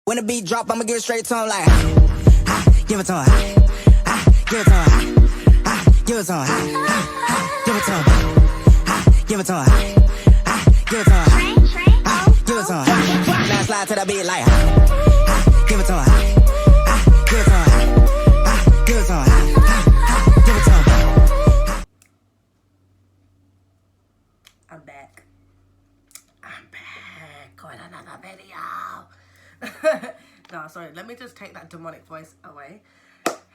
When the beat drop, I'ma give it straight to him like, give it to him, give it to him, give it to him, give it to him, give it to him, give it to him, give it to him. Now slide to the beat like, give it to him, give it to him, give it to him, give it to him. I'm back on another video. No, sorry, let me just take that demonic voice away.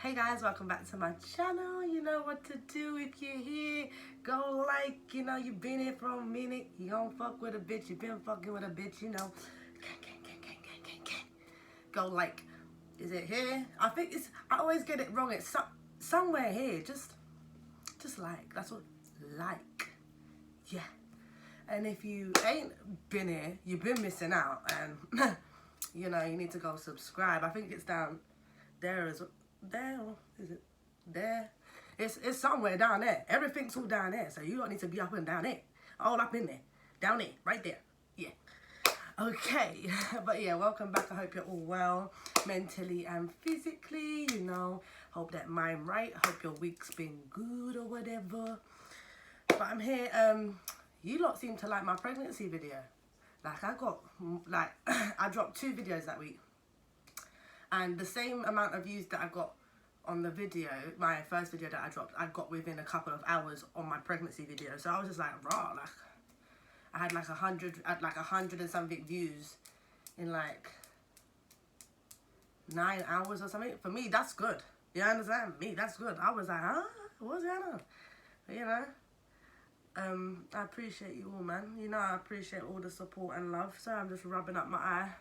Hey guys, welcome back to my channel. You know what to do if you're here. Go like, you know, you've been here for a minute. You don't fuck with a bitch, you've been fucking with a bitch, you know. Go like, is it here? I think it's, I always get it wrong. It's somewhere here. Just like, that's what, like, yeah. And if you ain't been here, you've been missing out. And, you know, you need to go subscribe. I think it's down there as well. There, or is it there? It's somewhere down there. Everything's all down there. So you don't need to be up and down there. All up in there. Down there. Right there. Yeah. Okay. But yeah, welcome back. I hope you're all well. Mentally and physically. You know. Hope that mind right. Hope your week's been good or whatever. But I'm here. You lot seem to like my pregnancy video. Like I dropped 2 videos that week. And the same amount of views that I got on the video, my first video that I dropped, I got within a couple of hours on my pregnancy video. So I was just like, raw, like I had like 100 and something views in like 9 hours or something. For me, that's good. You understand? Me, that's good. I was like, huh? What's going on? But, you know. I appreciate you all, man. You know, I appreciate all the support and love. So I'm just rubbing up my eye.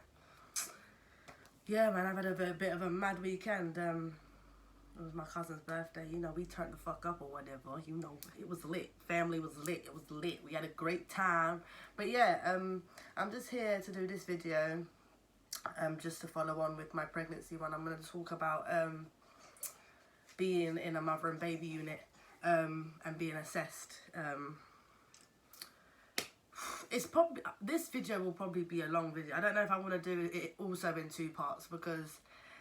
Yeah, man, I've had a bit of a mad weekend. It was my cousin's birthday. You know, we turned the fuck up or whatever. You know, it was lit. Family was lit. It was lit. We had a great time. But yeah, I'm just here to do this video. Just to follow on with my pregnancy one. I'm going to talk about being in a mother and baby unit. And being assessed. It's probably, this video will probably be a long video. I don't know if I want to do it also in 2 parts because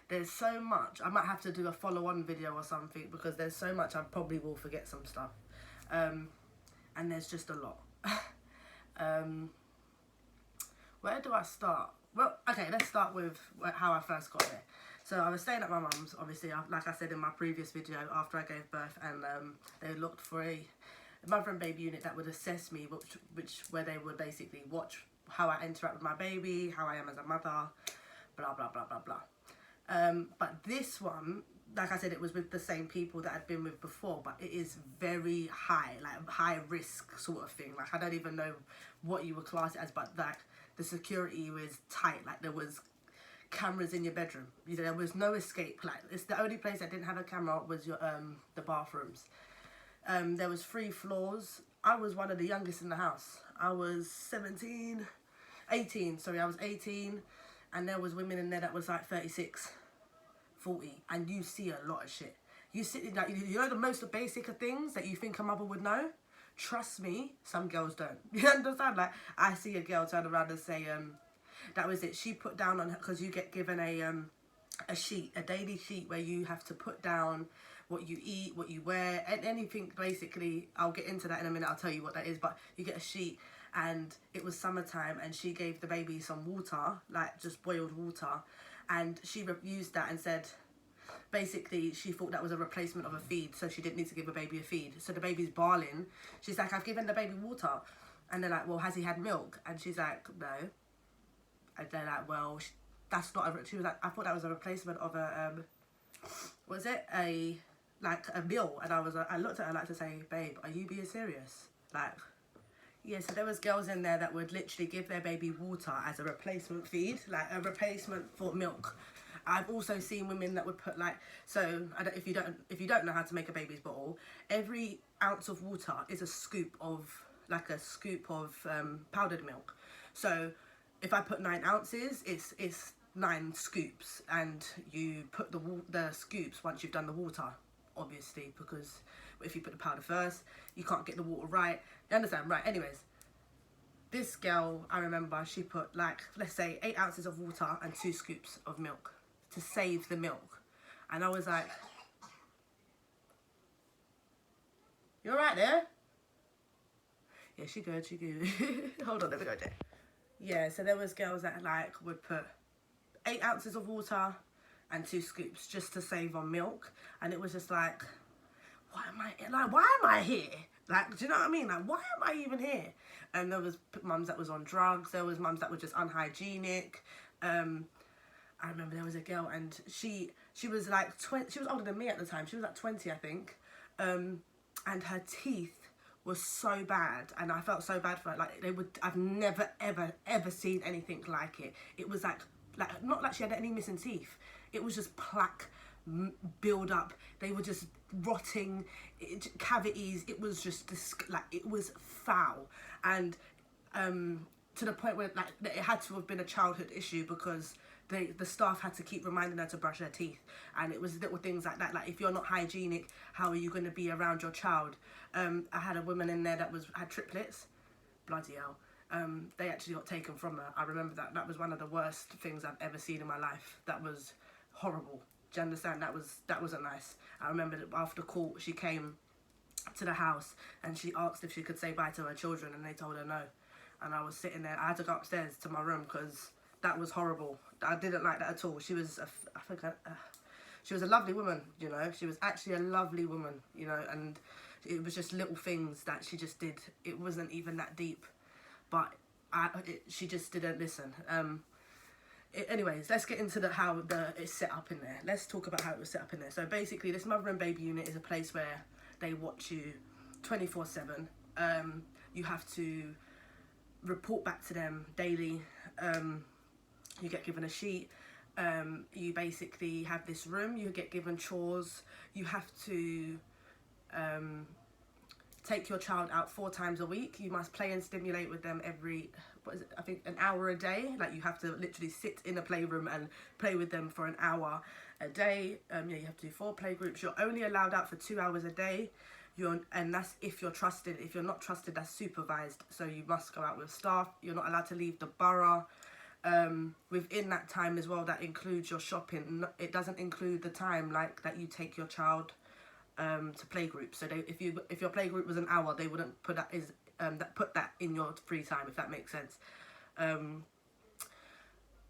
there's so much. I might have to do a follow-on video or something because there's so much I probably will forget some stuff. And there's just a lot. Where do I start? Well, okay, let's start with how I first got there. So I was staying at my mum's, obviously, like I said in my previous video, after I gave birth, and they looked for a mother and baby unit that would assess me, where they would basically watch how I interact with my baby, how I am as a mother, blah, blah, blah, blah, blah. But this one, like I said, it was with the same people that I'd been with before, but it is very high, like high risk sort of thing. Like I don't even know what you would class it as, but like the security was tight, like there was cameras in your bedroom. You know, there was no escape. Like it's the only place that didn't have a camera was your the bathrooms. There was 3 floors. I was one of the youngest in the house. I was 18, sorry, I was 18, and there was women in there that was like 36, 40, and you see a lot of shit. You see, like, you know the most basic of things that you think a mother would know? Trust me, some girls don't. You understand? Like, I see a girl turn around and say, that was it. She put down on her, because you get given a sheet, a daily sheet where you have to put down what you eat, what you wear, and anything basically. I'll get into that in a minute. I'll tell you what that is. But you get a sheet, and it was summertime, and she gave the baby some water, like just boiled water, and she used that and said, basically, she thought that was a replacement of a feed, so she didn't need to give a baby a feed. So the baby's bawling. She's like, I've given the baby water, and they're like, well, has he had milk? And she's like, no. And they're like, well, that's not a... She was like, I thought that was a replacement of a... was it a meal? And I looked at her like to say, babe, are you being serious? Like, yeah, so there was girls in there that would literally give their baby water as a replacement feed, like a replacement for milk. I've also seen women that would put like, so if you don't know how to make a baby's bottle, every ounce of water is a scoop of powdered milk. So if I put 9 ounces, it's 9 scoops, and you put the scoops once you've done the water, obviously, because if you put the powder first, you can't get the water right. You understand? Right, anyways. this girl, I remember, she put like, let's say 8 ounces of water and 2 scoops of milk to save the milk. And I was like, you alright there? Yeah, she good. Hold on, let me go there. Yeah, so there was girls that like would put 8 ounces of water and 2 scoops just to save on milk. And it was just like, why am I here? Like, do you know what I mean? Like, why am I even here? And there was mums that was on drugs. There was mums that were just unhygienic. I remember there was a girl, and she was like 20. She was older than me at the time. She was like 20, I think. And her teeth was so bad, and I felt so bad for her. Like, I've never ever seen anything like it. It was like not like she had any missing teeth. It was just plaque build up. They were just rotting, cavities. It was just like, it was foul. And to the point where like it had to have been a childhood issue, because the staff had to keep reminding her to brush her teeth. And it was little things like that, like, if you're not hygienic, how are you going to be around your child? I had a woman in there that had triplets. Bloody hell. They actually got taken from her. I remember that was one of the worst things I've ever seen in my life. That was horrible. Do you understand? That wasn't nice. I remember that after court, she came to the house and she asked if she could say bye to her children, and they told her no. And I was sitting there. I had to go upstairs to my room because that was horrible. I didn't like that at all. She was, she was a lovely woman, you know. She was actually a lovely woman, you know. And it was just little things that she just did. It wasn't even that deep, but she just didn't listen. Anyways, let's get into how it's set up in there. Let's talk about how it was set up in there. So basically, this mother and baby unit is a place where they watch you 24/7. You have to report back to them daily. You get given a sheet. You basically have this room. You get given chores. You have to take your child out 4 times a week. You must play and stimulate with them every, I think an hour a day. Like, you have to literally sit in a playroom and play with them for an hour a day. Yeah, you have to do 4 play groups. You're only allowed out for 2 hours a day. And that's if you're trusted. If you're not trusted, that's supervised. So you must go out with staff. You're not allowed to leave the borough. Within that time as well, that includes your shopping. It doesn't include the time like that you take your child to play groups. So if your play group was an hour, they wouldn't put that in your free time, if that makes sense.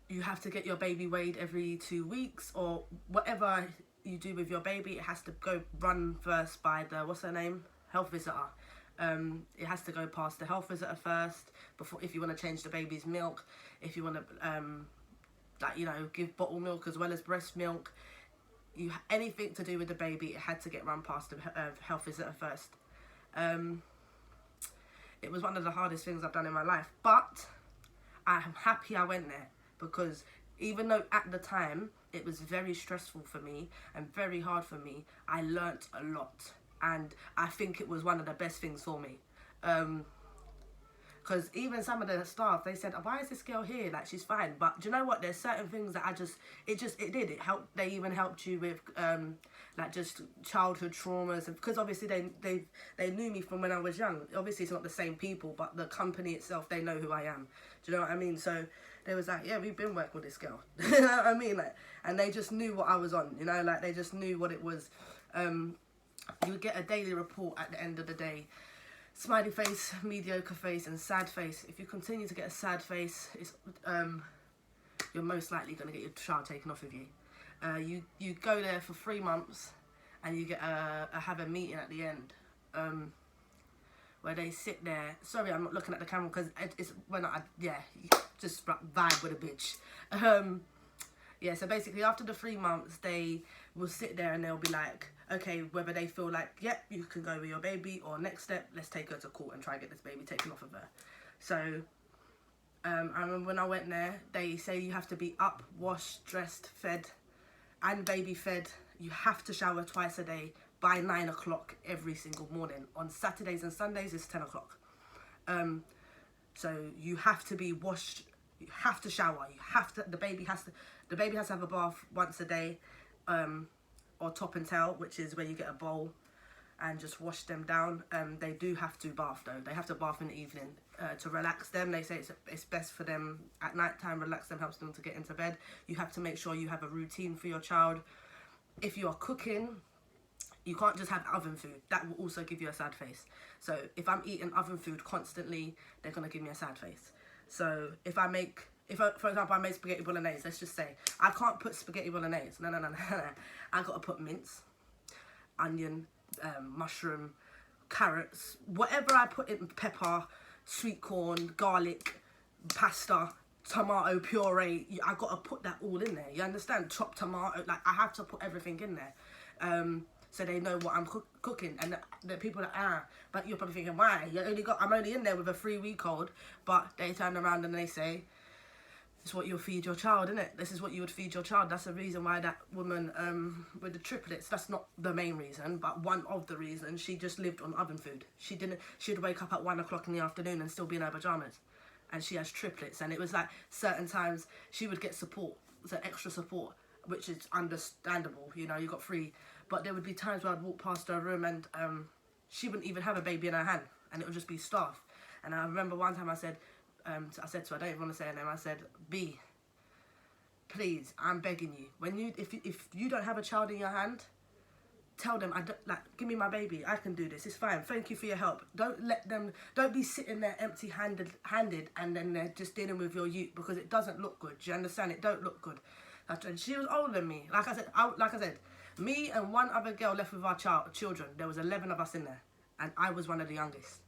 You have to get your baby weighed every 2 weeks, or whatever you do with your baby. It has to go run first by the, what's her name, health visitor. It has to go past the health visitor first before, if you want to change the baby's milk, if you want to give bottle milk as well as breast milk. Anything to do with the baby, it had to get run past the health visitor first. It was one of the hardest things I've done in my life, but I'm happy I went there, because even though at the time it was very stressful for me and very hard for me, I learnt a lot, and I think it was one of the best things for me. Because even some of the staff, they said, why is this girl here? Like, she's fine. But do you know what? There's certain things that it helped. They even helped you with, like, just childhood traumas. And because obviously they knew me from when I was young. Obviously, it's not the same people, but the company itself, they know who I am. Do you know what I mean? So they was like, yeah, we've been working with this girl. You know what I mean? Like, and they just knew what I was on, you know? Like, they just knew what it was. You would get a daily report at the end of the day. Smiley face, mediocre face, and sad face. If you continue to get a sad face, it's you're most likely going to get your child taken off of you. You go there for 3 months, and you get have a meeting at the end, where they sit there. Sorry, I'm not looking at the camera because it's when just vibe with a bitch. Yeah, so basically after the 3 months, they will sit there and they'll be like, okay, whether they feel like, yep, you can go with your baby, or next step, let's take her to court and try and get this baby taken off of her. So I remember when I went there, they say you have to be up, washed, dressed, fed, and baby fed. You have to shower twice a day by 9 o'clock every single morning. On Saturdays and Sundays, it's 10 o'clock. So you have to be washed. You have to shower. The baby has to have a bath once a day, or top and tail, which is where you get a bowl, and just wash them down. They do have to bath though. They have to bath in the evening to relax them. They say it's best for them at night time, relax them, helps them to get into bed. You have to make sure you have a routine for your child. If you are cooking, you can't just have oven food. That will also give you a sad face. So if I'm eating oven food constantly, they're going to give me a sad face. So if I, for example, I made spaghetti bolognese, let's just say, I can't put spaghetti bolognese. No. I got to put mince, onion, mushroom, carrots, whatever I put in, pepper, sweet corn, garlic, pasta, tomato puree. I got to put that all in there. You understand? Chopped tomato, like I have to put everything in there. So they know what I'm cooking, and the people that but you're probably thinking, why? I'm only in there with a 3-week-old, but they turn around and they say, it's what you'll feed your child, isn't it? This is what you would feed your child. That's the reason why that woman with the triplets, that's not the main reason, but one of the reasons, she just lived on oven food. She'd wake up at 1 o'clock in the afternoon and still be in her pajamas. And she has triplets, and it was like certain times she would get support, so extra support, which is understandable, you know, you got 3. But there would be times where I'd walk past her room and she wouldn't even have a baby in her hand, and it would just be staff. And I remember one time I said to her, I don't even want to say her name, I said, B, please, I'm begging you, if you don't have a child in your hand, tell them, give me my baby, I can do this, it's fine, thank you for your help. Don't be sitting there empty-handed and then they're just dealing with your youth, because it doesn't look good, do you understand? It don't look good. And she was older than me, like I said, me and one other girl left with our children. There was 11 of us in there, and I was one of the youngest.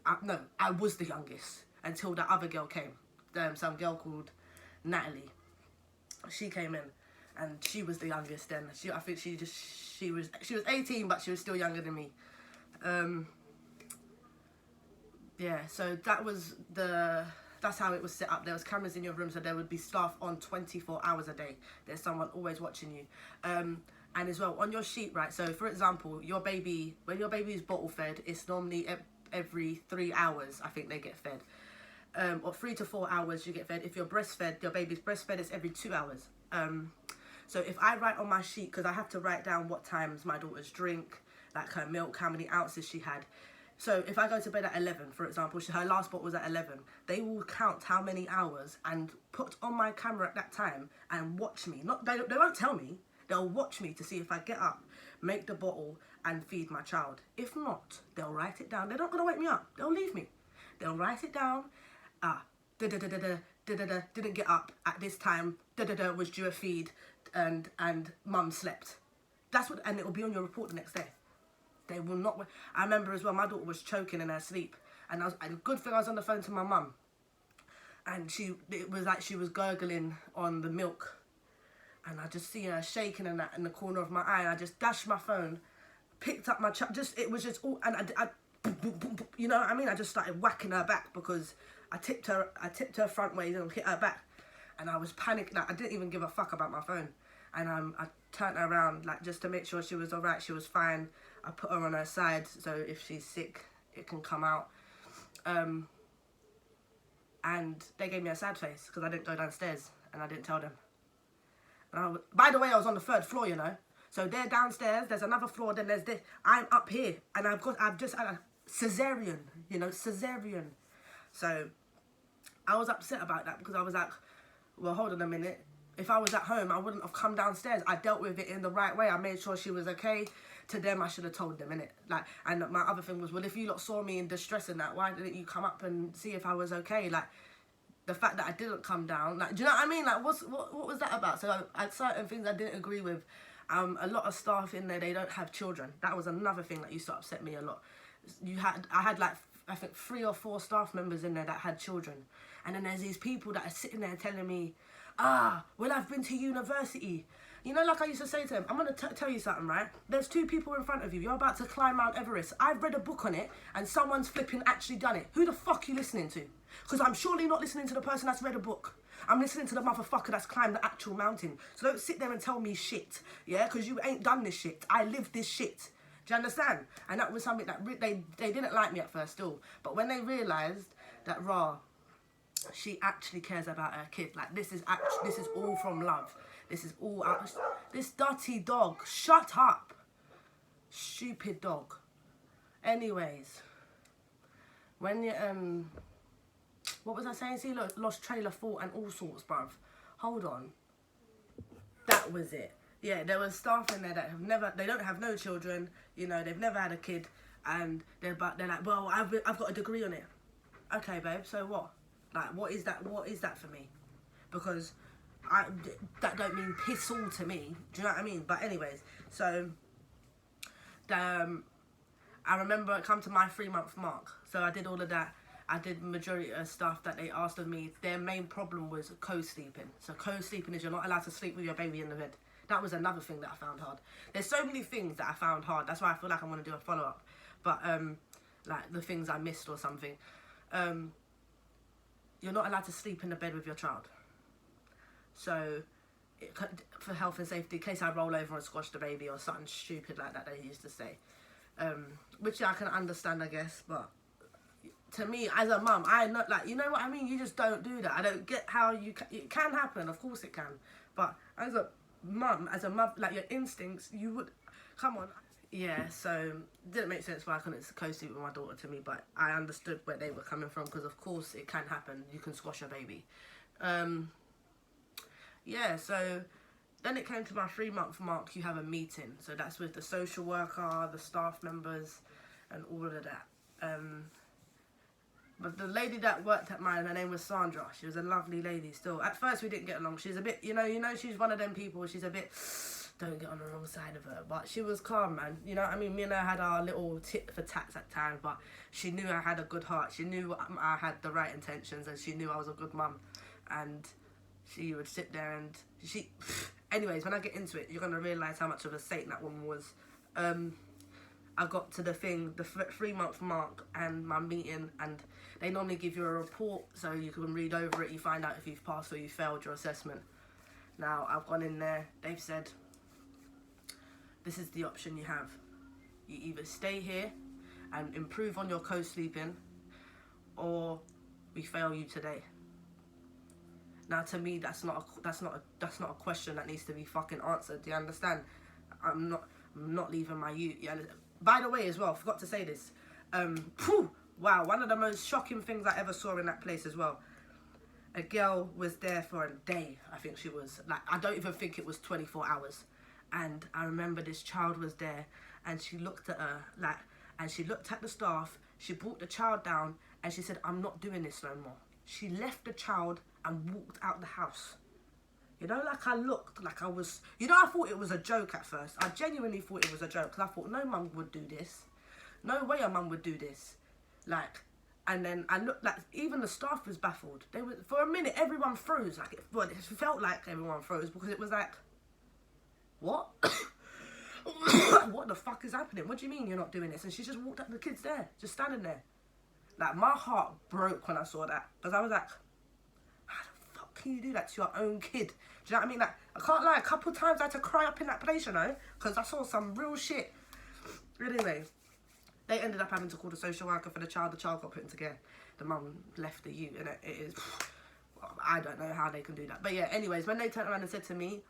I was the youngest until the other girl came. Some girl called Natalie. She came in, and she was the youngest then. I think she was 18, but she was still younger than me. Yeah, so that's how it was set up. There was cameras in your room, so there would be staff on 24 hours a day. There's someone always watching you. And as well, on your sheet, right, so for example, when your baby is bottle fed, it's normally every 3 hours, I think they get fed. Or 3 to 4 hours you get fed. If you're breastfed, your baby's breastfed, it's every 2 hours. So if I write on my sheet, because I have to write down what times my daughters drink, like her milk, how many ounces she had. So if I go to bed at 11, for example, her last bottle was at 11, they will count how many hours and put on my camera at that time and watch me. They won't tell me. They'll watch me to see if I get up, make the bottle, and feed my child. If not, they'll write it down. They're not going to wake me up. They'll leave me. They'll write it down. Didn't get up at this time. Was due a feed, and mum slept. And it will be on your report the next day. They will not. I remember as well, my daughter was choking in her sleep, and good thing I was on the phone to my mum, and it was like she was gurgling on the milk. And I just see her shaking in the corner of my eye. And I just dashed my phone, picked up my child. It was just all, and I you know what I mean? I just started whacking her back because I tipped her front ways and hit her back. And I was panicking. Like, I didn't even give a fuck about my phone. And I turned her around, like, just to make sure she was all right. She was fine. I put her on her side, so if she's sick, it can come out. And they gave me a sad face because I didn't go downstairs and I didn't tell them. By the way, I was on the 3rd floor, you know. So they're downstairs, there's another floor, then there's this. I'm up here, and I've just had a cesarean, you know, cesarean. So I was upset about that because I was like, well, hold on a minute. If I was at home, I wouldn't have come downstairs. I dealt with it in the right way. I made sure she was okay. To them, I should have told them, innit? Like, and my other thing was, well, if you lot saw me in distress and that, why didn't you come up and see if I was okay? Like, the fact that I didn't come down, like, do you know what I mean? Like, what was that about? So I had certain things I didn't agree with. A lot of staff in there, they don't have children. That was another thing that used to upset me a lot. I had like, I think 3 or 4 staff members in there that had children. And then there's these people that are sitting there telling me, well, I've been to university. You know, like I used to say to them, I'm going to tell you something, right? There's 2 people in front of you. You're about to climb Mount Everest. I've read a book on it, and someone's flipping actually done it. Who the fuck are you listening to? Because I'm surely not listening to the person that's read a book. I'm listening to the motherfucker that's climbed the actual mountain. So don't sit there and tell me shit, yeah? Because you ain't done this shit. I lived this shit. Do you understand? And that was something that they didn't like me at first still. But when they realised that, she actually cares about her kid. Like, this is all from love. This is all out. This dirty dog, shut up. Stupid dog. Anyways, when you, what was I saying? See, look, lost trailer fault and all sorts, bruv. Hold on. That was it. Yeah, there was staff in there that they don't have no children, you know, they've never had a kid, and they're like, well, I've got a degree on it. Okay, babe, so what? Like, what is that for me? Because that don't mean piss all to me. Do you know what I mean? But anyways, so I remember it come to my 3-month mark. So I did all of that. I did the majority of stuff that they asked of me. Their main problem was co-sleeping. So co-sleeping is you're not allowed to sleep with your baby in the bed. That was another thing that I found hard. There's so many things that I found hard. That's why I feel like I want to do a follow-up. But like the things I missed or something. You're not allowed to sleep in the bed with your child. So for health and safety, in case I roll over and squash the baby or something stupid like that they used to say. Which I can understand, I guess, but to me, as a mum, I know, like, you know what I mean? You just don't do that. I don't get how it can happen, of course it can. But as a mum, like, your instincts, you would, come on. Yeah, so, it didn't make sense why I couldn't co-sleep with my daughter to me, but I understood where they were coming from, because of course it can happen. You can squash a baby. Yeah, so then it came to my 3-month mark, you have a meeting. So that's with the social worker, the staff members, and all of that. But the lady that worked at mine, her name was Sandra. She was a lovely lady still. At first we didn't get along. She's a bit, you know, she's one of them people, she's a bit, don't get on the wrong side of her. But she was calm, man. You know what I mean? Me and her had our little tit for tats at times, but she knew I had a good heart. She knew I had the right intentions, and she knew I was a good mum. And she would sit there and anyways, when I get into it, you're going to realise how much of a saint that woman was. I got to the 3-month mark and my meeting, and they normally give you a report so you can read over it. You find out if you've passed or you failed your assessment. Now, I've gone in there. They've said, this is the option you have. You either stay here and improve on your co-sleeping, or we fail you today. Now, to me, that's not a question that needs to be fucking answered. Do you understand? I'm not leaving my youth. Yeah. By the way, as well, I forgot to say this. Wow, one of the most shocking things I ever saw in that place as well. A girl was there for a day. I think she was, like, I don't even think it was 24 hours. And I remember this child was there, and she looked at her, like, and she looked at the staff. She brought the child down, and she said, I'm not doing this no more. She left the child and walked out the house. You know, like, I looked like I was, you know, I thought it was a joke at first. I genuinely thought it was a joke, because I thought no mum would do this. No way a mum would do this. Like, and then I looked, like, even the staff was baffled. They were, for a minute, everyone froze. Like, it felt like everyone froze, because it was like, what? What the fuck is happening? What do you mean you're not doing this? And she just walked up, the kid's there, just standing there. Like, my heart broke when I saw that, because I was like, how the fuck can you do that to your own kid? Do you know what I mean? Like, I can't lie, a couple of times I had to cry up in that place, you know, because I saw some real shit. Anyway, they ended up having to call the social worker for the child. The child got put into care. The mum left the youth, and it is, I don't know how they can do that. But yeah, anyways, when they turned around and said to me,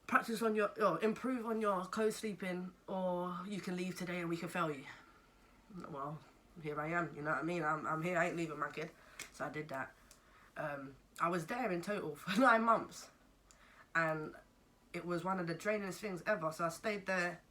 practice on your, improve on your co-sleeping, or you can leave today and we can fail you. Well, here I am, you know what I mean? I'm here, I ain't leaving my kid. So I did that. I was there in total for 9 months, and it was one of the drainingest things ever. So I stayed there,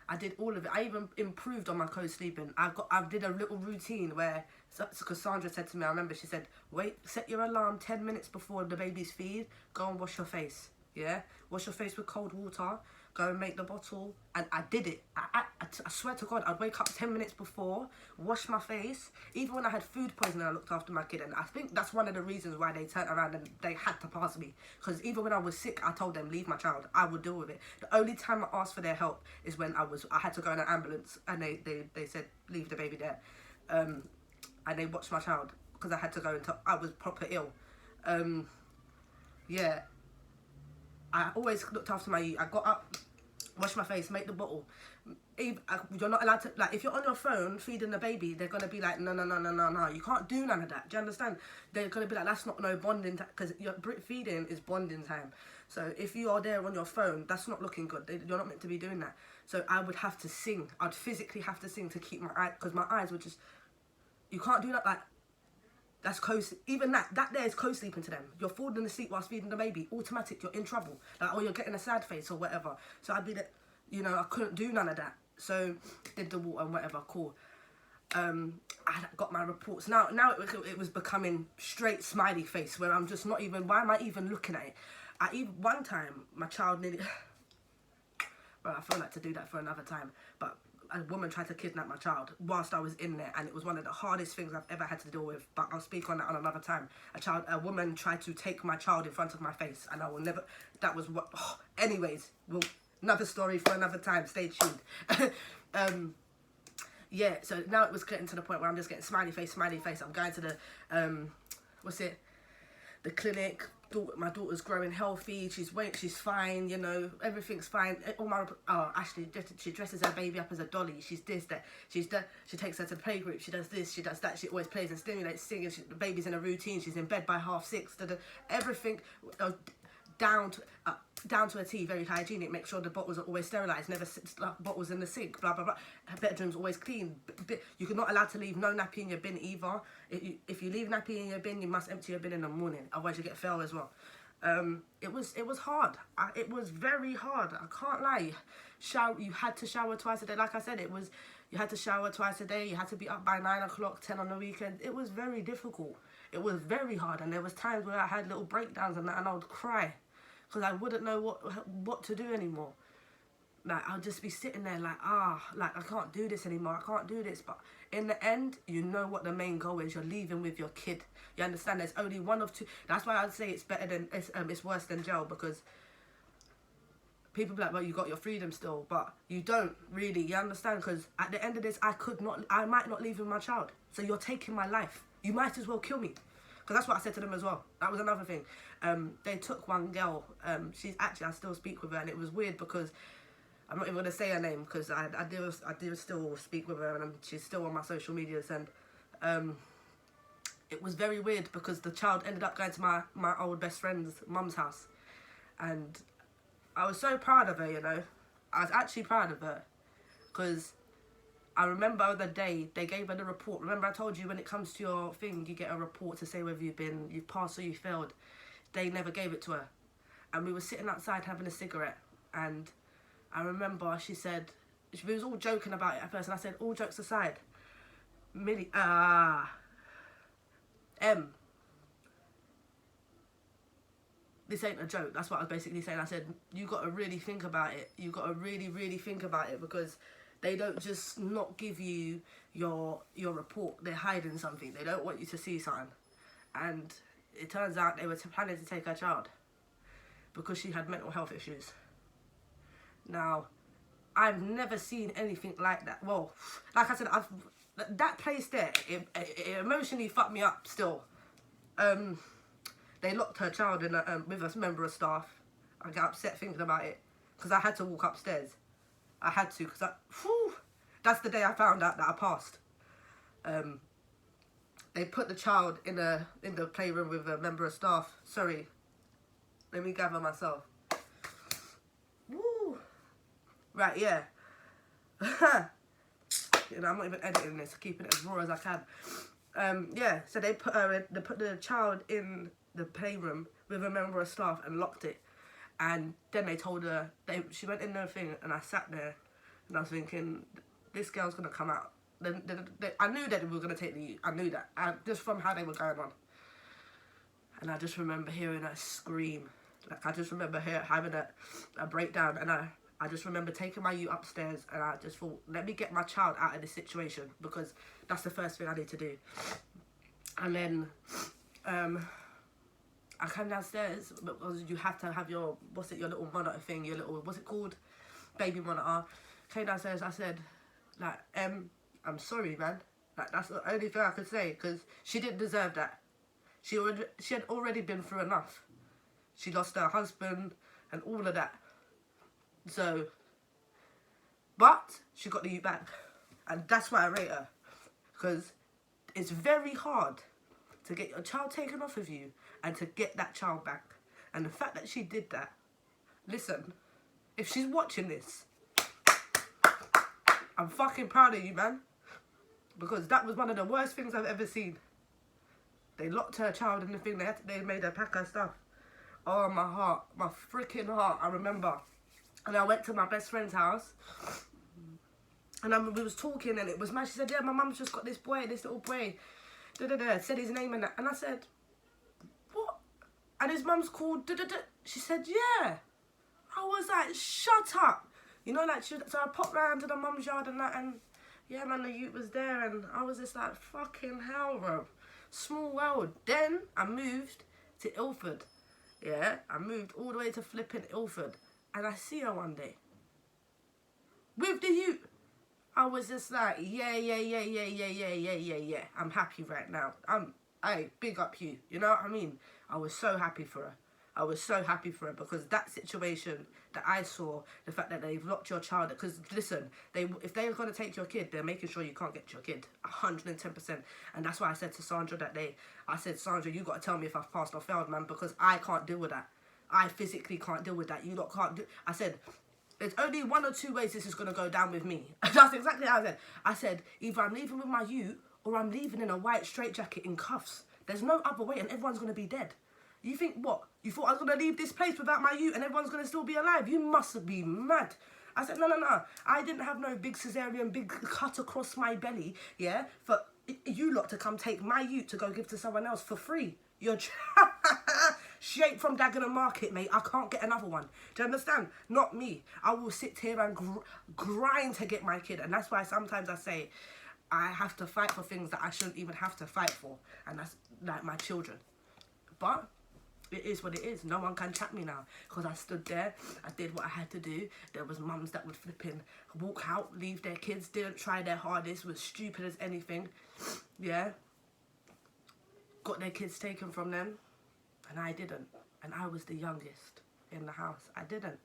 I did all of it. I even improved on my co-sleeping. I did a little routine where, because Sandra said to me, I remember she said, wait, set your alarm 10 minutes before the baby's feed, go and wash your face, yeah? Wash your face with cold water, go and make the bottle, and I did it. I swear to God, I'd wake up 10 minutes before, wash my face. Even when I had food poisoning, I looked after my kid, and I think that's one of the reasons why they turned around and they had to pass me. Because even when I was sick, I told them, leave my child, I would deal with it. The only time I asked for their help is when I had to go in an ambulance, and they said, leave the baby there. And they watched my child, because I had to go into, I was proper ill. Yeah. I always looked after my youth. I got up, wash my face, make the bottle. You're not allowed to, like, if you're on your phone feeding the baby, they're going to be like, no, no, no, no, no, no, you can't do none of that. Do you understand? They're going to be like, that's not no bonding time, because your feeding is bonding time. So if you are there on your phone, that's not looking good. You're not meant to be doing that. So I would have to sing. I'd physically have to sing to keep my eye, because my eyes would just, you can't do that, like, that's even that there is co-sleeping to them. You're falling asleep whilst feeding the baby, automatic, you're in trouble. Like, or you're getting a sad face or whatever. So I'd be like, you know, I couldn't do none of that. So did the water and whatever, cool. I got my reports. Now it was becoming straight smiley face, where I'm just not even, why am I even looking at it? One time, my child nearly, well, I feel like to do that for another time, but a woman tried to kidnap my child whilst I was in there, and it was one of the hardest things I've ever had to deal with, but I'll speak on that on another time. A woman tried to take my child in front of my face, and I will never, that was what, anyways, well, another story for another time, stay tuned. Yeah, so now it was getting to the point where I'm just getting smiley face. I'm going to the, the clinic. My daughter's growing healthy, she's fine, you know, everything's fine. Ashley, she dresses her baby up as a dolly, she's this, that, she takes her to the playgroup, she does this, she does that, she always plays and stimulates, singing, the baby's in a routine, she's in bed by 6:30, everything down to a T, very hygienic, make sure the bottles are always sterilised, never bottles in the sink, blah, blah, blah. Her bedroom's always clean. You're not allowed to leave no nappy in your bin either. If you leave nappy in your bin, you must empty your bin in the morning, otherwise you get fail as well. It was hard. It was very hard, I can't lie. You had to shower twice a day, like I said, you had to shower twice a day, you had to be up by 9 o'clock, 10 on the weekend. It was very difficult. It was very hard, and there was times where I had little breakdowns and I would cry, because I wouldn't know what to do anymore. Like, I'll just be sitting there like, like, I can't do this anymore, I can't do this. But in the end, you know what the main goal is. You're leaving with your kid. You understand? There's only one of two. That's why I'd say it's better than, it's worse than jail, because people be like, well, you got your freedom still, but you don't really, you understand? Because at the end of this, I might not leave with my child. So you're taking my life. You might as well kill me. Because that's what I said to them as well. That was another thing. They took one girl. She's actually, I still speak with her, and it was weird because I'm not even going to say her name, because I do still speak with her, and she's still on my social medias. And it was very weird because the child ended up going to my old best friend's mum's house. And I was so proud of her, you know. I was actually proud of her, because I remember the day they gave her the report. Remember I told you when it comes to your thing, you get a report to say whether you've passed or you failed. They never gave it to her. And we were sitting outside having a cigarette. And I remember she said, we was all joking about it at first. And I said, all jokes aside, this ain't a joke. That's what I was basically saying. I said, you got to really think about it. You got to really, really think about it, because they don't just not give you your report. They're hiding something. They don't want you to see something. And it turns out they were planning to take her child because she had mental health issues. Now, I've never seen anything like that. Well, like I said, that place there, it emotionally fucked me up still. They locked her child in with a member of staff. I got upset thinking about it, because I had to walk upstairs. I had to, because that's the day I found out that I passed. They put the child in the playroom with a member of staff. Sorry, let me gather myself. Woo. Right, yeah. You know, I'm not even editing this, keeping it as raw as I can. Yeah, so they put the child in the playroom with a member of staff and locked it. And then they told her, she went in there thing, and I sat there and I was thinking, this girl's going to come out. I knew that we were going to take the youth. I knew that, just from how they were going on. And I just remember hearing her scream. Like, I just remember having a breakdown. And I just remember taking my youth upstairs, and I just thought, let me get my child out of this situation, because that's the first thing I need to do. And then I came downstairs, because you have to have your little monitor thing, your little, what's it called? Baby monitor. Came downstairs, I said, like, I'm sorry, man. Like, that's the only thing I could say, because she didn't deserve that. She had already been through enough. She lost her husband and all of that. So, But she got the youth back. And that's why I rate her. Because it's very hard to get your child taken off of you and to get that child back. And the fact that she did that, listen, if she's watching this, I'm fucking proud of you, man. Because that was one of the worst things I've ever seen. They locked her child in the thing. They made her pack her stuff. Oh, my heart. My freaking heart. I remember. And I went to my best friend's house. And we was talking and it was mad. She said, yeah, my mum's just got this boy, this little boy. Said his name and that. And I said, what? And his mum's called She said, yeah. I was like, shut up. You know, like, so I popped round to the mum's yard and that, and yeah, man, the youth was there, and I was just like, fucking hell, bro. Small world. Then I moved to Ilford. Yeah, I moved all the way to flipping Ilford, and I see her one day with the youth. I was just like, yeah. I'm happy right now. Hey, big up you. You know what I mean? I was so happy for her. I was so happy for her because that situation that I saw, the fact that they've locked your child, because listen, if they're going to take your kid, they're making sure you can't get your kid, 110%. And that's why I said to Sandra that day, I said, Sandra, you got to tell me if I've passed or failed, man, because I can't deal with that. I physically can't deal with that. You lot can't do. I said, there's only one or two ways this is going to go down with me. That's exactly how I said. I said, either I'm leaving with my youth or I'm leaving in a white straitjacket in cuffs. There's no other way, and everyone's going to be dead. You think what? You thought I was going to leave this place without my youth and everyone's going to still be alive? You must be mad. I said, no. I didn't have no big cesarean, big cut across my belly, yeah, for you lot to come take my youth to go give to someone else for free. You're shaped from Dagenham Market, mate. I can't get another one. Do you understand? Not me. I will sit here and grind to get my kid. And that's why sometimes I say I have to fight for things that I shouldn't even have to fight for. And that's like my children. But it is what it is. No one can chat me now. Because I stood there. I did what I had to do. There was mums that would flipping walk out, leave their kids, didn't try their hardest, was stupid as anything. Yeah. Got their kids taken from them. And I didn't. And I was the youngest in the house. I didn't.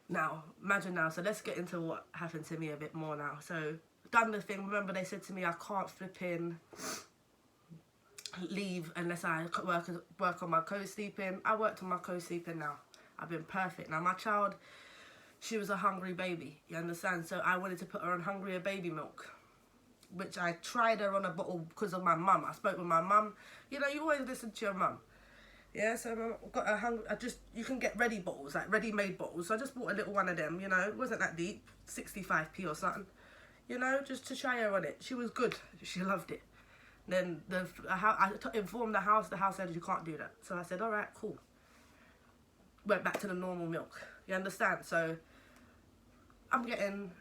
Now, imagine now. So let's get into what happened to me a bit more now. So, done the thing. Remember they said to me I can't flipping leave unless I work on my co-sleeping. I worked on my co-sleeping now. I've been perfect. Now my child, she was a hungry baby, you understand? So I wanted to put her on hungrier baby milk, which I tried her on a bottle because of my mum. I spoke with my mum. You know, you always listen to your mum. Yeah, so I got a you can get ready bottles, like ready-made bottles. So I just bought a little one of them, you know. It wasn't that deep, 65p or something. You know, just to try her on it. She was good. She loved it. Then I informed the house said you can't do that. So I said, all right, cool. Went back to the normal milk. You understand? So I'm getting,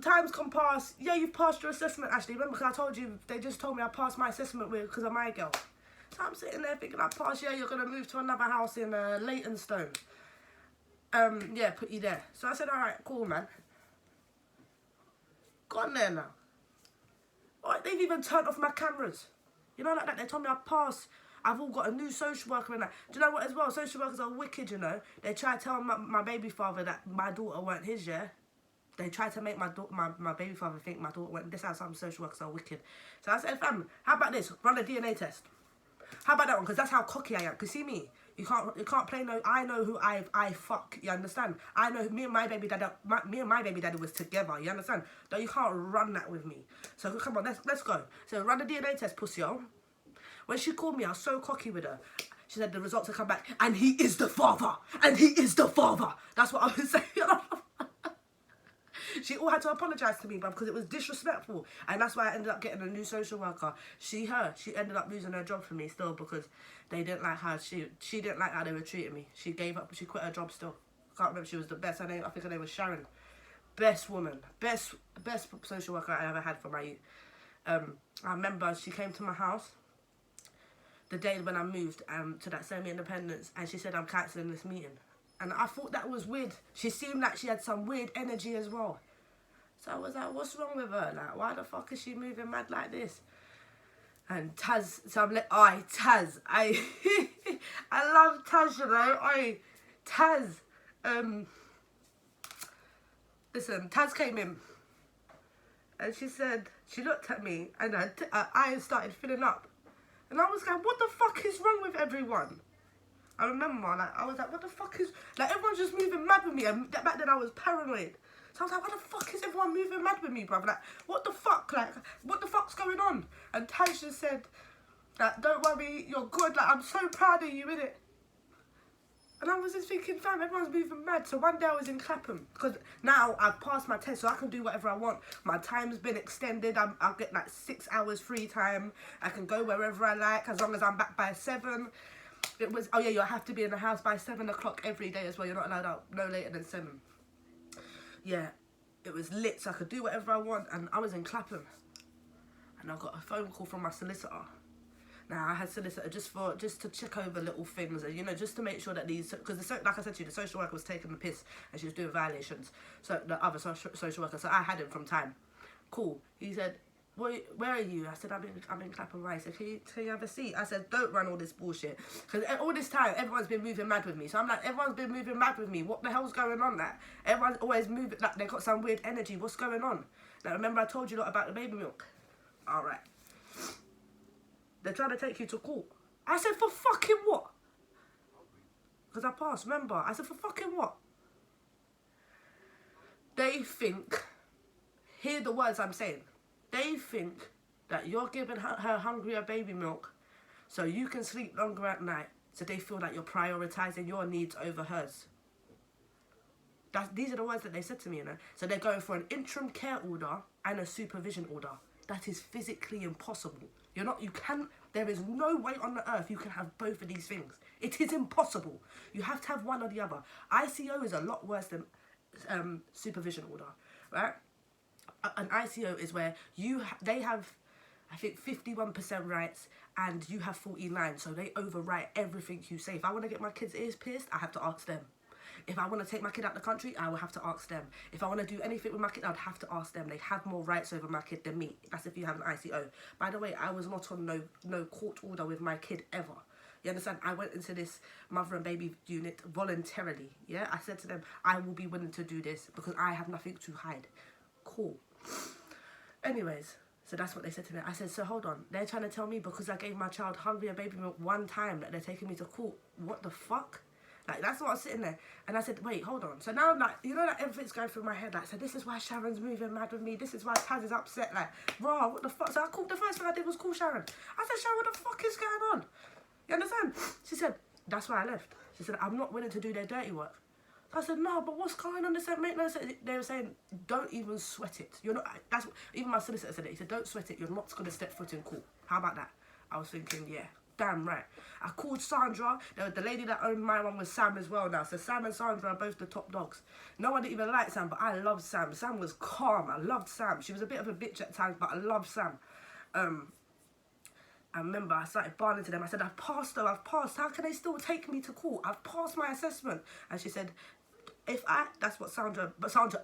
time's gone past. Yeah, you've passed your assessment, Ashley. Remember, because I told you, they just told me I passed my assessment because of my girl. So I'm sitting there thinking I passed, yeah, you're going to move to another house in Leytonstone. Yeah, put you there. So I said, all right, cool, man. Gone there now. Like, they've even turned off my cameras. You know, like that. They told me I passed. I've all got a new social worker and that. Do you know what as well? Social workers are wicked, you know. They try to tell my baby father that my daughter weren't his, yeah? They tried to make my baby father think my daughter weren't. This is how some social workers are wicked. So I said, fam, how about this? Run a DNA test. How about that one? Because that's how cocky I am. Because see me, you can't play no. I know who I fuck. You understand? I know me and my baby daddy. Me and my baby daddy was together. You understand? Though you can't run that with me. So come on, let's go. So run the DNA test, pussy. When she called me, I was so cocky with her. She said the results have come back, and he is the father. And he is the father. That's what I was saying. She all had to apologise to me, bruv, because it was disrespectful. And that's why I ended up getting a new social worker. She ended up losing her job for me still because they didn't like how she didn't like how they were treating me. She gave up, she quit her job still. I can't remember, she was the best. I think her name was Sharon. Best woman. Best social worker I ever had for my youth. I remember she came to my house the day when I moved to that semi-independence, and she said, I'm cancelling this meeting. And I thought that was weird. She seemed like she had some weird energy as well. So I was like, what's wrong with her? Like, why the fuck is she moving mad like this? And Taz, so I'm like, Taz. I love Taz, you know. Taz. listen, Taz came in. And she said, she looked at me and her eyes started filling up. And I was like, what the fuck is wrong with everyone? I remember, like, I was like, what the fuck is... Like, everyone's just moving mad with me. And back then I was paranoid. So I was like, what the fuck is everyone moving mad with me, bruv? Like, what the fuck? Like, what the fuck's going on? And Taz just said, like, don't worry, you're good. Like, I'm so proud of you, innit? And I was just thinking, fam, everyone's moving mad. So one day I was in Clapham, because now I've passed my test, so I can do whatever I want. My time's been extended. I'll get like 6 hours free time. I can go wherever I like, as long as I'm back by 7. It was, oh yeah, you have to be in the house by 7 o'clock every day as well. You're not allowed out no later than 7. Yeah, it was lit, so I could do whatever I want. And I was in Clapham, and I got a phone call from my solicitor. Now, I had solicitor just to check over little things, and, you know, just to make sure that these, because like I said to you, the social worker was taking the piss and she was doing violations. So the other social worker, so I had him from time. Cool. He said, where are you? I said, I'm in Clapham Rice. Can you have a seat? I said, don't run all this bullshit, because all this time everyone's been moving mad with me. So I'm like, everyone's been moving mad with me. What the hell's going on? Like, everyone's always moving, like they got some weird energy. What's going on? Now, remember I told you lot about the baby milk. All right. They're trying to take you to court. I said, for fucking what? Because I passed, remember? I said, for fucking what? They think, hear the words I'm saying. They think that you're giving her hungrier baby milk so you can sleep longer at night. So they feel like you're prioritising your needs over hers. These are the words that they said to me, you know. So they're going for an interim care order and a supervision order. That is physically impossible. There is no way on the earth you can have both of these things. It is impossible. You have to have one or the other. ICO is a lot worse than supervision order, right? An ICO is where they have, I think, 51% rights and you have 49, so they overwrite everything you say. If I want to get my kids' ears pierced, I have to ask them. If I want to take my kid out the country, I will have to ask them. If I want to do anything with my kid, I'd have to ask them. They have more rights over my kid than me. That's if you have an ICO. By the way, I was not on no court order with my kid ever. You understand? I went into this mother and baby unit voluntarily. Yeah, I said to them, I will be willing to do this because I have nothing to hide. Cool. Anyways, so that's what they said to me. I said, so hold on. They're trying to tell me because I gave my child hungrier baby milk one time that they're taking me to court. What the fuck? Like, that's what I was sitting there. And I said, wait, hold on. So now I'm like, you know, like, everything's going through my head. Like, so this is why Sharon's moving mad with me. This is why Taz is upset. Like, raw, what the fuck? So the first thing I did was call Sharon. I said, Sharon, what the fuck is going on? You understand? She said, that's why I left. She said, I'm not willing to do their dirty work. So I said, no, but what's going on? They said, make no sense. They were saying, don't even sweat it. You're not, that's what, even my solicitor said it. He said, don't sweat it. You're not going to step foot in court. How about that? I was thinking, yeah. Damn right. I called Sandra. The lady that owned my one was Sam as well now. So Sam and Sandra are both the top dogs. No one didn't even like Sam, but I loved Sam. Sam was calm. I loved Sam. She was a bit of a bitch at times, but I loved Sam. I remember I started bargaining to them. I said, I've passed though, I've passed. How can they still take me to court? I've passed my assessment. And she said, that's what Sandra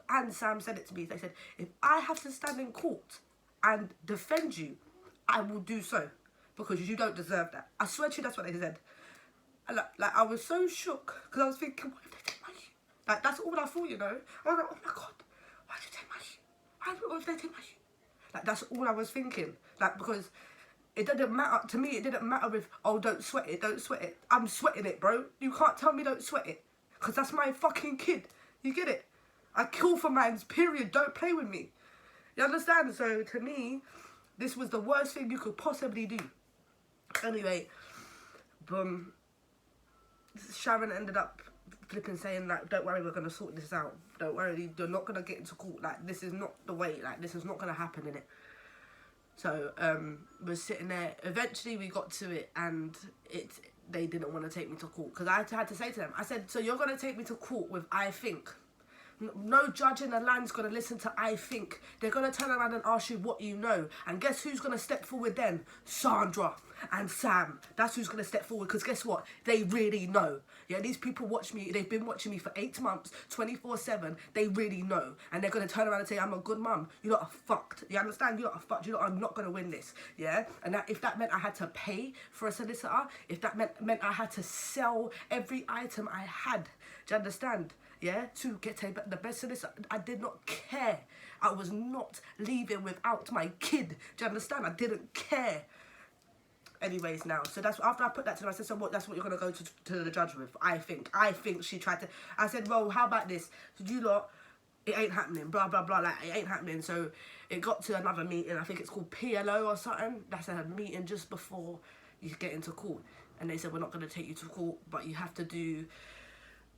and Sam said it to me. They said, if I have to stand in court and defend you, I will do so. Because you don't deserve that. I swear to you, that's what they said. And like I was so shook because I was thinking, what if they take my shoe? Like, that's all I thought, you know. I was like, oh my God, why'd you take my shoe? What if they take my shoe? Like, that's all I was thinking. Like, because it didn't matter to me. It didn't matter if, oh, don't sweat it, don't sweat it. I'm sweating it, bro. You can't tell me don't sweat it because that's my fucking kid. You get it? I kill for mines. Period. Don't play with me. You understand? So to me, this was the worst thing you could possibly do. Anyway, boom. Sharon ended up flipping saying, like, don't worry, we're going to sort this out. Don't worry, you're not going to get into court. Like, this is not the way. Like, this is not going to happen, innit? So, we're sitting there. Eventually, we got to it, and they didn't want to take me to court. Because I had to say to them, I said, so you're going to take me to court with I think. No judge in the land's going to listen to I think. They're going to turn around and ask you what you know. And guess who's going to step forward then? Sandra. and Sam. That's who's going to step forward, because guess what? They really know. Yeah, these people watch me. They've been watching me for 8 months, 24/7. They really know. And they're going to turn around and say, I'm a good mum. You lot are fucked. You understand? You lot are fucked. You lot are not going to win this. Yeah? And that, if that meant I had to pay for a solicitor, if that meant I had to sell every item I had, do you understand? Yeah, to get the best solicitor, I did not care. I was not leaving without my kid. Do you understand? I didn't care. Anyways, now, so that's after I put that to them. I said, so what? That's what you're gonna go to the judge with. I think she tried to. I said, well, how about this? You lot, it ain't happening. Blah blah blah. Like, it ain't happening. So it got to another meeting. I think it's called PLO or something. That's a meeting just before you get into court. And they said, we're not gonna take you to court, but you have to do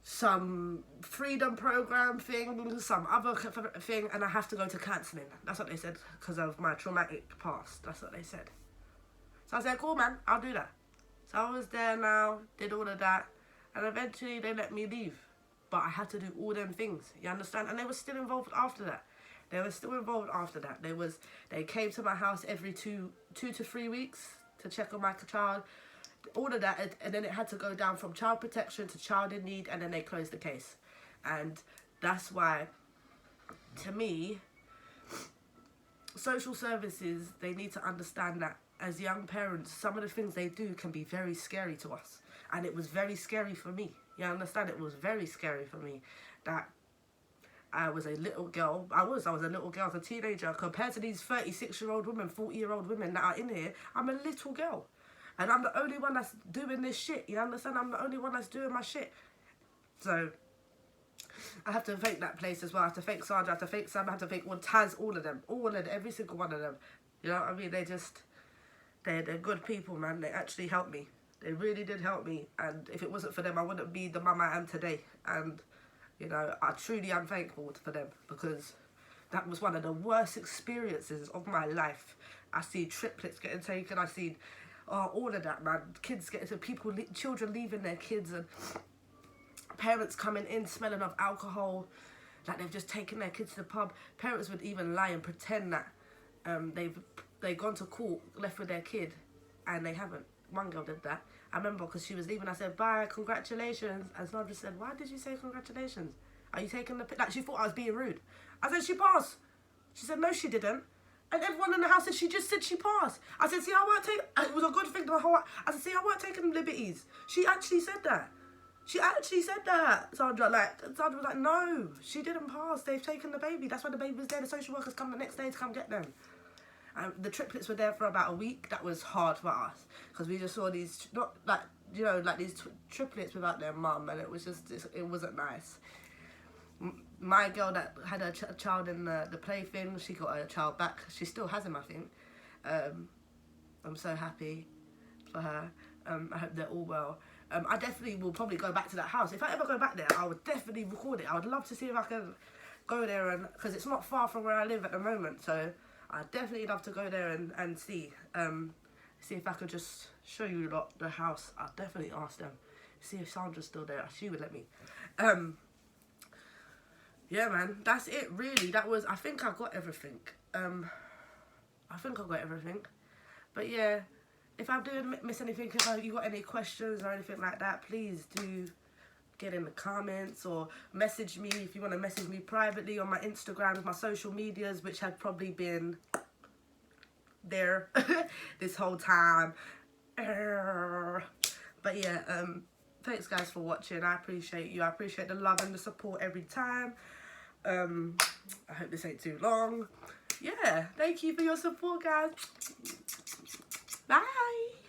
some freedom program thing, some other thing, and I have to go to counselling. That's what they said, because of my traumatic past. That's what they said. So I said, cool, man, I'll do that. So I was there now, did all of that, and eventually they let me leave. But I had to do all them things, you understand? And they were still involved after that. They came to my house every two to 3 weeks to check on my child. All of that, and then it had to go down from child protection to child in need, and then they closed the case. And that's why, to me, social services, they need to understand that as young parents, some of the things they do can be very scary to us. And it was very scary for me. You understand? It was very scary for me that I was a little girl. I was a little girl, as a teenager. Compared to these 36-year-old women, 40-year-old women that are in here, I'm a little girl. And I'm the only one that's doing this shit. You understand? I'm the only one that's doing my shit. So I have to thank that place as well. I have to thank Sandra. I have to thank Sam. I have to thank Taz, all of them. Every single one of them. You know what I mean? They're good people, man. They actually helped me. They really did help me. And if it wasn't for them, I wouldn't be the mum I am today. And, you know, I truly am thankful for them, because that was one of the worst experiences of my life. I see triplets getting taken. I see all of that, man. Children leaving their kids, and parents coming in smelling of alcohol, like they've just taken their kids to the pub. Parents would even lie and pretend that they've gone to court, left with their kid, and they haven't. One girl did that. I remember, because she was leaving, I said, bye, congratulations. And Sandra said, why did you say congratulations? Are you taking the... Like, she thought I was being rude. I said, she passed. She said, no, she didn't. And everyone in the house said, she just said she passed. I said, see, I weren't taking... It was a good thing. I said, see, I weren't taking liberties. She actually said that. Sandra was like, no, she didn't pass. They've taken the baby. That's why the baby was there. The social workers come the next day to come get them. The triplets were there for about a week. That was hard for us, because we just saw these, not like, you know, like these triplets without their mum, and it was just, it wasn't nice. My girl that had a child in the plaything, she got her child back. She still has him, I think. I'm so happy for her. I hope they're all well. I definitely will probably go back to that house. If I ever go back there, I would definitely record it. I would love to see if I can go there, and because it's not far from where I live at the moment, so I'd definitely love to go there and see if I could just show you lot the house. I'll definitely ask them, see if Sandra's still there. She would let me. Yeah, man, that's it, really. I think I got everything. But yeah, if I do miss anything, if you got any questions or anything like that, please do get in the comments, or message me if you want to message me privately on my Instagram, my social medias, which have probably been there this whole time. But yeah, thanks guys for watching. I appreciate you. I appreciate the love and the support every time. I hope this ain't too long. Yeah, thank you for your support, guys. Bye.